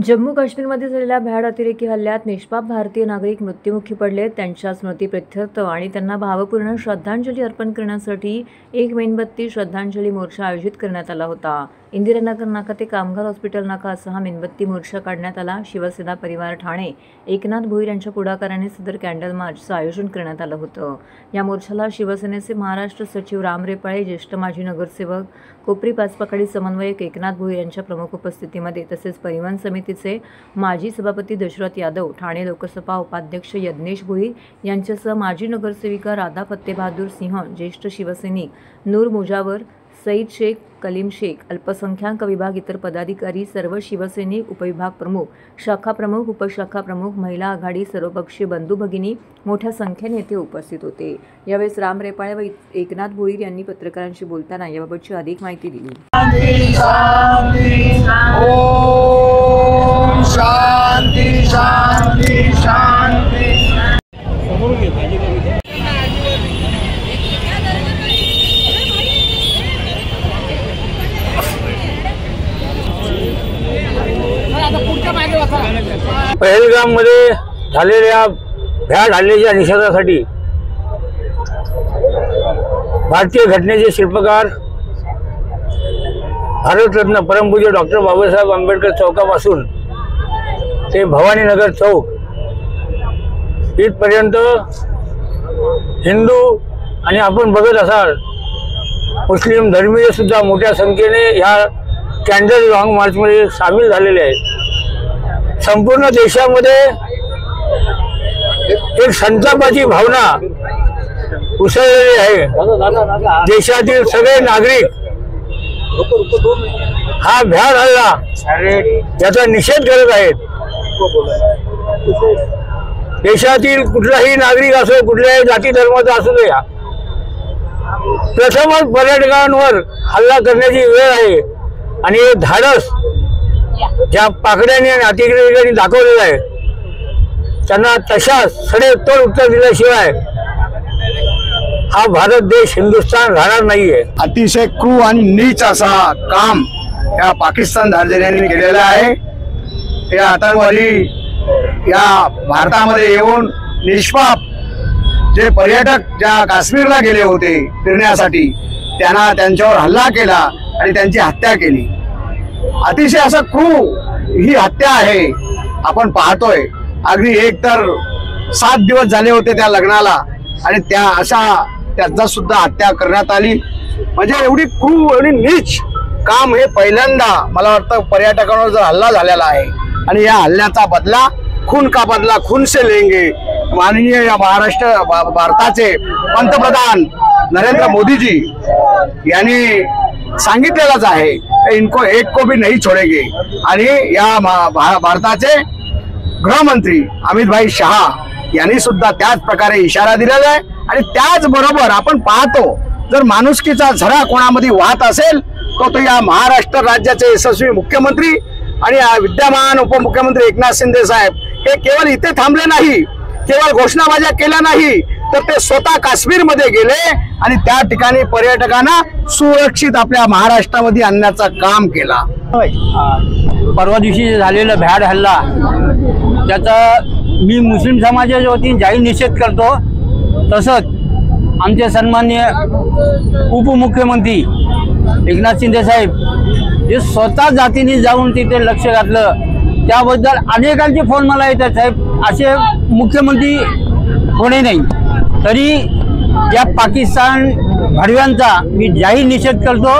जम्मू काश्मीरमध्ये झालेल्या भ्याड अतिरेकी हल्ल्यात निष्पाप भारतीय नागरिक मृत्युमुखी पडले। त्यांच्या स्मृतीप्रित्यर्थ आणि त्यांना भावपूर्ण श्रद्धांजली अर्पण करण्यासाठी एक मेणबत्ती श्रद्धांजली मोर्चा आयोजित करण्यात आला होता। इंदिरानगर नाका ते कामगार हॉस्पिटल नाका असा हा मेणबत्ती मोर्चा काढण्यात आला। शिवसेना परिवार ठाणे एकनाथ भोईर यांच्या पुढाकाराने सदर कॅन्डल मार्चचं आयोजन करण्यात आलं होतं। या मोर्चाला शिवसेनेचे महाराष्ट्र सचिव राम रेपाळे, ज्येष्ठ माजी नगरसेवक कोपरी पाचपाकडी समन्वयक एकनाथ भोईर यांच्या प्रमुख उपस्थितीमध्ये तसेच परिवहन समितीचे माजी सभापती दशरथ यादव, ठाणे लोकसभा उपाध्यक्ष यज्ञेश भोईर यांच्यासह माजी नगरसेविका राधा फत्तेबहादूर सिंह, ज्येष्ठ शिवसैनिक नूर मुजावर, सईद शेख, कलीम शेख, अल्पसंख्याक विभाग, इतर पदाधिकारी, सर्व शिवसैनिक, उपविभाग प्रमुख, शाखा प्रमुख, उपशाखा प्रमुख, महिला आघाडी, सर्वपक्षीय बंधू भगिनी मोठ्या संख्येने येथे उपस्थित होते। यावेळी राम रेपाळे व एकनाथ भोईर यांनी पत्रकारांशी बोलताना याबाबतची अधिक माहिती दिली। शांती शांती शांती। पहलगाममध्ये झालेल्या भ्याड हल्ल्याच्या निषेधासाठी भारतीय घटनेचे शिल्पकार भारतरत्न परमपूज्य डॉक्टर बाबासाहेब आंबेडकर चौकापासून ते भवानीनगर चौक इथपर्यंत हिंदू आणि आपण बघत असाल मुस्लिम धर्मीय सुद्धा मोठ्या संख्येने ह्या कॅन्डल लॉंग मार्चमध्ये सामील झालेले आहेत। संपूर्ण देशामध्ये एक संतापाची भावना उसळलेली आहे। देशातील सगळे नागरिक हा भ्याड हल्ला याचा निषेध करत आहेत। देशातील कुठलाही नागरिक असो, कुठल्याही जाती धर्माचा असू द्या, प्रथमच पर्यटकांवर हल्ला करण्याची वेळ आहे आणि हे धाडस ज्या पाकड्यांनी आणि अतिरेक्यांनी दाखवलेलं आहे त्यांना तशाच सडेतोड उत्तर दिल्याशिवाय हा भारत देश हिंदुस्थान राहणार नाहीये। अतिशय क्रूर आणि नीच असा काम या पाकिस्तान धार्जिण्याने केलेलं आहे। या आतंकवादी या भारतामध्ये येऊन निष्पाप जे पर्यटक ज्या काश्मीरला गेले होते फिरण्यासाठी त्यांना त्यांच्यावर हल्ला केला आणि त्यांची हत्या केली। अतिशय असं क्रूर ही हत्या आहे। आपण पाहतोय अगदी एक तर 7 दिवस झाले होते त्या लग्नाला आणि त्यांचा सुद्धा हत्या करण्यात आली। म्हणजे एवढी क्रूर आणि नीच काम हे पहिल्यांदा मला वाटतं पर्यटकांवर जर हल्ला झालेला आहे आणि या हल्ल्याचा बदला खून का बदला खून से लेंगे माननीय महाराष्ट्र भारताचे पंतप्रधान नरेंद्र मोदीजी यांनी सांगितलेलंच आहे, इनको एक को भी नहीं छोडेंगे। आणि या भारताचे गृहमंत्री अमित भाई शाह यांनी सुद्धा त्याच प्रकारे इशारा दिलेला आहे। आणि त्याचबरोबर आपण पाहतो जर माणुसकीचा झरा कोणामध्ये वाहत असेल तो या महाराष्ट्र राज्याचे यशस्वी मुख्यमंत्री आणि विद्यमान उपमुख्यमंत्री एकनाथ शिंदे साहेब हे केवळ इथे थांबले नाही, केवळ घोषणाबाजी केल्या नाही तर ते स्वतः काश्मीरमध्ये गेले आणि त्या ठिकाणी पर्यटकांना सुरक्षित आपल्या महाराष्ट्रामध्ये आणण्याचं काम केला। परवा दिवशी झालेला भ्याड हल्ला त्याचा मी मुस्लिम समाजाच्या वतीने जाहीर निषेध करतो। तसंच आमचे सन्माननीय उपमुख्यमंत्री एकनाथ शिंदे साहेब जे स्वतः जातीने जाऊन तिथे लक्ष घातलं त्याबद्दल अनेकांचे फोन मला येतात, साहेब असे मुख्यमंत्री होणे नाही। तरी या पाकिस्तान भडव्यांचा मी जाहीर निषेध करतो।